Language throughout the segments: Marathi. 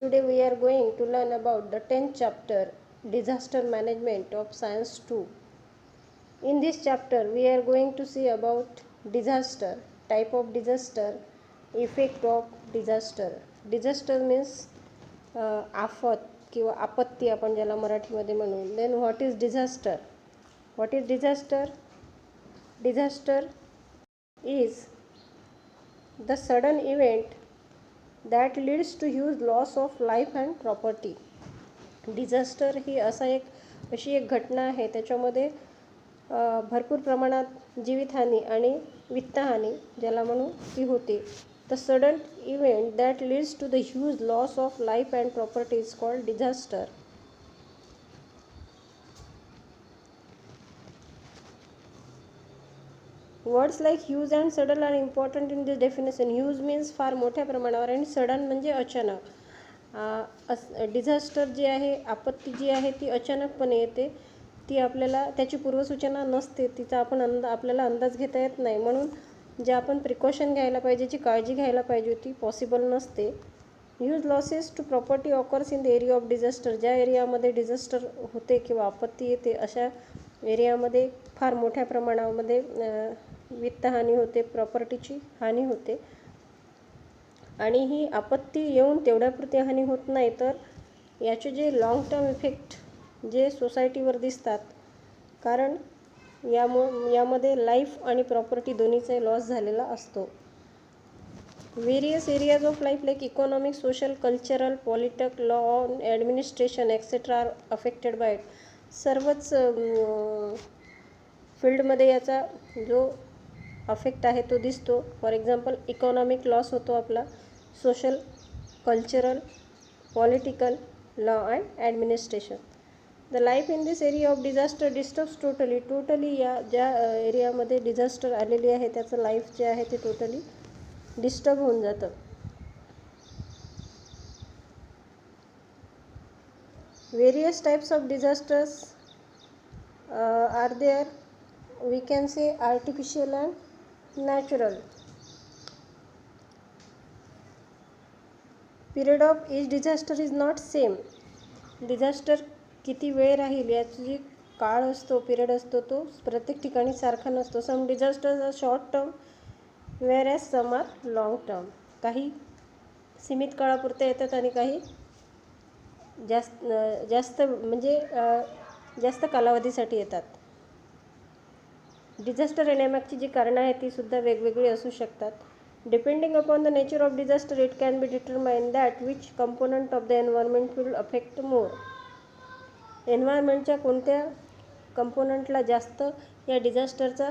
Today we are going to learn about the 10th chapter, Disaster Management of Science 2. In this chapter we are going to see about disaster, type of disaster, effect of disaster. Disaster means आफत किंवा आपत्ती आपण ज्याला मराठीमध्ये म्हणू. Then what is disaster? What is disaster? Disaster is the sudden event that leads to huge loss of life and property. Disaster ही अशी एक घटना आहे त्याच्यामध्ये भरपूर प्रमाणात जीवितहानी आणि वित्तहानी ज्याला म्हणू ती होते. The sudden event that leads to the huge loss of life and property is called disaster. Words like huge and sudden are important in this definition. Huge means फार मोठ्या प्रमाणावर आणि सडन म्हणजे अचानक. डिझास्टर जे आहे, आपत्ती जी आहे ती अचानकपणे येते, ती आपल्याला त्याची पूर्वसूचना नसते, तिचा आपल्याला अंदाज घेता येत नाही. म्हणून जे आपण प्रिकॉशन घ्यायला पाहिजे, जी काळजी घ्यायला पाहिजे ती पॉसिबल नसते. Huge losses to property occurs in the area of disaster. ज्या एरियामध्ये डिझास्टर होते किंवा आपत्ती येते अशा एरियामध्ये फार मोठ्या प्रमाणामध्ये वित्तहानी होते, प्रॉपर्टीची हानी होते. आणि ही आपत्ती येऊन तेवढ्यापुरती हानी होत नाही, तर याचे जे लाँग टर्म इफेक्ट जे सोसायटीवर दिसतात, कारण यामध्ये लाईफ आणि प्रॉपर्टी दोन्हीचा लॉस झालेला असतो. Various areas of life like economic, social, cultural, political, law, administration etcetera are affected by it. सर्वच फील्डमध्ये याचा जो अफेक्ट आहे तो दिसतो. फॉर एक्झाम्पल इकॉनॉमिक लॉस होतो आपला, social, cultural, political, law and administration. The life in this area of disaster disturbs totally या ज्या एरियामध्ये डिझास्टर आलेली आहे त्याचं लाईफ जे आहे ते टोटली डिस्टर्ब होऊन जातं. Various types of disasters are there. We can say artificial and natural. Period of each disaster is not same. Disaster किती वेळ राहील याची जी काळ असतो, पिरियड असतो, तो प्रत्येक ठिकाणी सारखा नसतो. Some disasters are short term where as some are long term. काही सीमित काळापुरते येतात आणि काही जास्त म्हणजे जास्त कालावधीसाठी येतात. डिझास्टर येण्यामागची जी कारणं आहेत ती सुद्धा वेगवेगळी असू शकतात. Depending upon the nature of disaster it can be determine that which component of the environment will affect more. एन्व्हायरमेंटच्या कोणत्या कंपोनंटला जास्त या डिझास्टरचा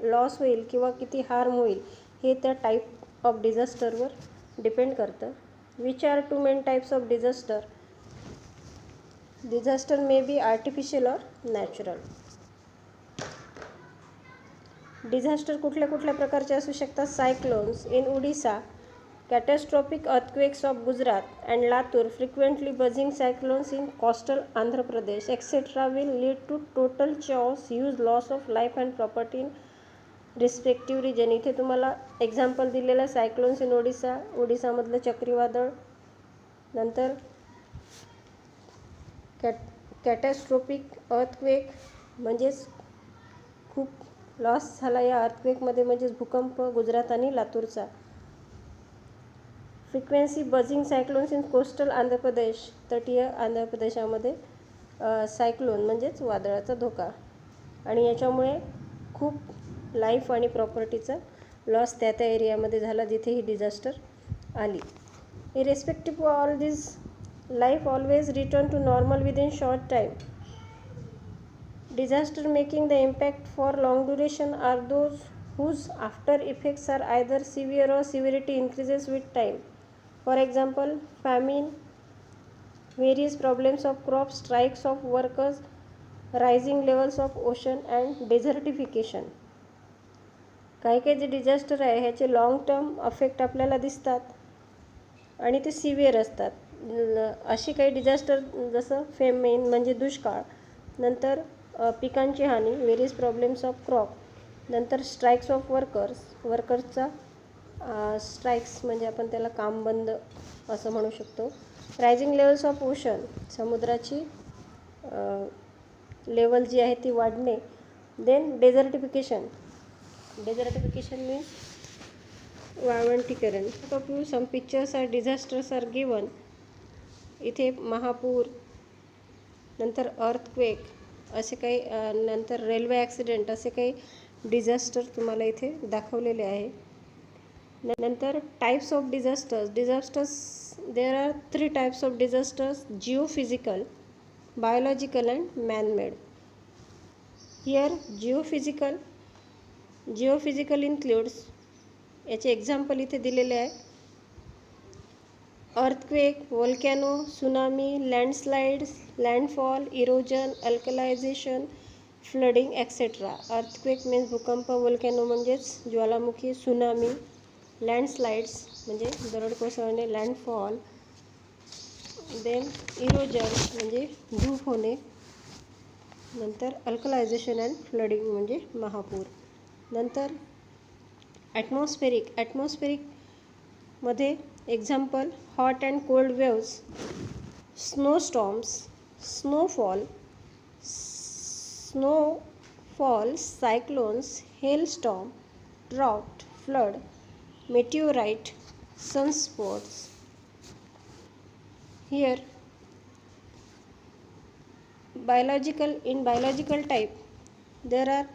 लॉस होईल किंवा किती हार्म होईल हे त्या टाईप ऑफ डिझास्टरवर डिपेंड करतं. Which are two main types of disaster. Disaster may be artificial or natural. डिझास्टर कुठल्या प्रकारचे असू शकतात. Cyclones in Odisha, catastrophic earthquakes of Gujarat and Latur, frequently buzzing cyclones in coastal Andhra Pradesh etcetera will lead to total chaos, huge loss of life and property in respective region. इथे तुम्हाला एक्झाम्पल दिलेलं आहे सायक्लोन्स इन ओडिसामधलं चक्रीवादळ, नंतर कॅटॅस्ट्रॉफिक अर्थक्वेक म्हणजेच खूप लॉस झाला या अर्थक्वेकमध्ये, म्हणजेच भूकंप गुजरात आणि लातूरचा. Frequency buzzing cyclones in coastal Andhra Pradesh, तटीय आंध्र प्रदेशामध्ये सायक्लोन म्हणजेच वादळाचा धोका, आणि याच्यामुळे खूप लाईफ आणि प्रॉपर्टीचा लॉस त्या एरियामध्ये झाला जिथे ही डिझास्टर आली. Irrespective of all this, life always return to normal within short time. Disaster making the impact for long duration are those whose after effects are either severe or severity increases with time. For example, famine, various problems of crops, strikes of workers, rising levels of ocean and desertification. काही जे डिझास्टर आहे ह्याचे लाँग टर्म अफेक्ट आपल्याला दिसतात आणि ते सिव्हिअर असतात. अशी काही डिझास्टर जसं फेमेन म्हणजे दुष्काळ, नंतर पिकांची हानी, व्हेरियस प्रॉब्लेम्स ऑफ क्रॉप, नंतर स्ट्राईक्स ऑफ वर्कर्सचा स्ट्राईक्स म्हणजे आपण त्याला काम बंद असं म्हणू शकतो. रायझिंग लेवल्स ऑफ ओशन, समुद्राची लेवल जी आहे ती वाढणे. देन डेझर्टिफिकेशन मीन्स वाळवंटीकरण. Of you some pictures are disasters are given. इथे महापूर, नंतर अर्थक्वेक असे काही, नंतर रेल्वे ॲक्सिडेंट असे काही डिझास्टर तुम्हाला इथे दाखवलेले आहे. नंतर types of disasters there are 3 types of disasters: geophysical, biological and manmade. Here geophysical includes, याचे एक्झाम्पल इथे दिलेले आहे: earthquake, volcano, tsunami, landslides, landfall, erosion, alkalization, flooding etcetera. Earthquake means भूकंप, व्होल्कॅनो म्हणजेच ज्वालामुखी, सुनामी, लँडस्लाइड्स म्हणजे दरड कोसळणे, लँडफॉल, देन इरोजन म्हणजे धूप होणे, नंतर अल्कलायझेशन अँड फ्लडिंग म्हणजे महापूर. नंतर ॲटमॉस्फेरिक मध्ये example: hot and cold waves, snowstorms, snowfall, cyclones, hailstorm, drought, flood, meteorite, sunspots. Here in biological type there are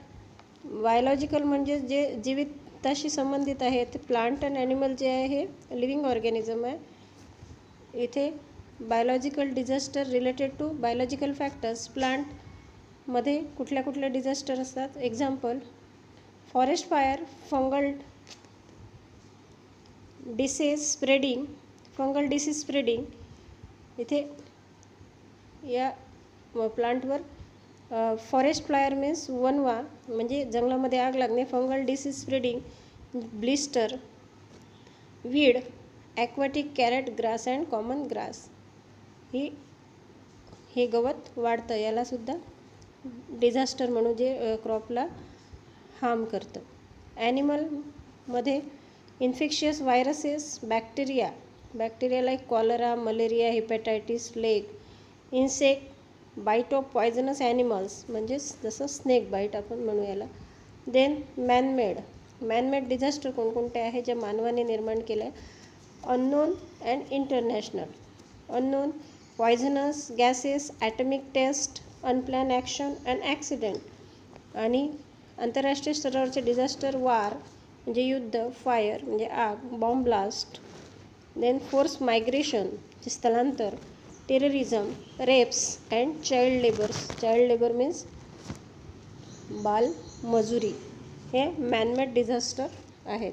biological म्हणजे जे जीविताशी संबंधित आहे ते प्लांट अँड ॲनिमल जे आहे हे लिव्हिंग ऑर्गॅनिझम आहे. इथे biological disaster related to biological factors. प्लांटमध्ये कुठल्या डिझास्टर असतात? Example: forest fire, fungal disease spreading. इथे या प्लांटवर फॉरेस्ट फायर मीन्स वनवा म्हणजे जंगलामध्ये आग लागणे, fungal disease spreading, blister, weed, aquatic carrot grass and common grass. हे गवत वाढतं, यालासुद्धा डिझास्टर म्हणून जे क्रॉपला हार्म करतं. ॲनिमलमध्ये infectious viruses, bacteria like cholera, malaria, hepatitis, plague. Insect, bite of poisonous animals म्हणजेच जसं स्नेक बाईट आपण म्हणू याला. देन मॅनमेड डिझास्टर कोणकोणते आहे जे मानवाने निर्माण केलं आहे? Unknown and international. Unknown: poisonous gases, atomic test, unplanned action and accident. आणि आंतरराष्ट्रीय स्तरावरचे डिझास्टर: वार म्हणजे युद्ध, फायर म्हणजे आग, bomb blast. Then force migration स्थलांतर, terrorism, rapes and child labour means बाल मजुरी. हे मॅनमेड डिझास्टर आहेत.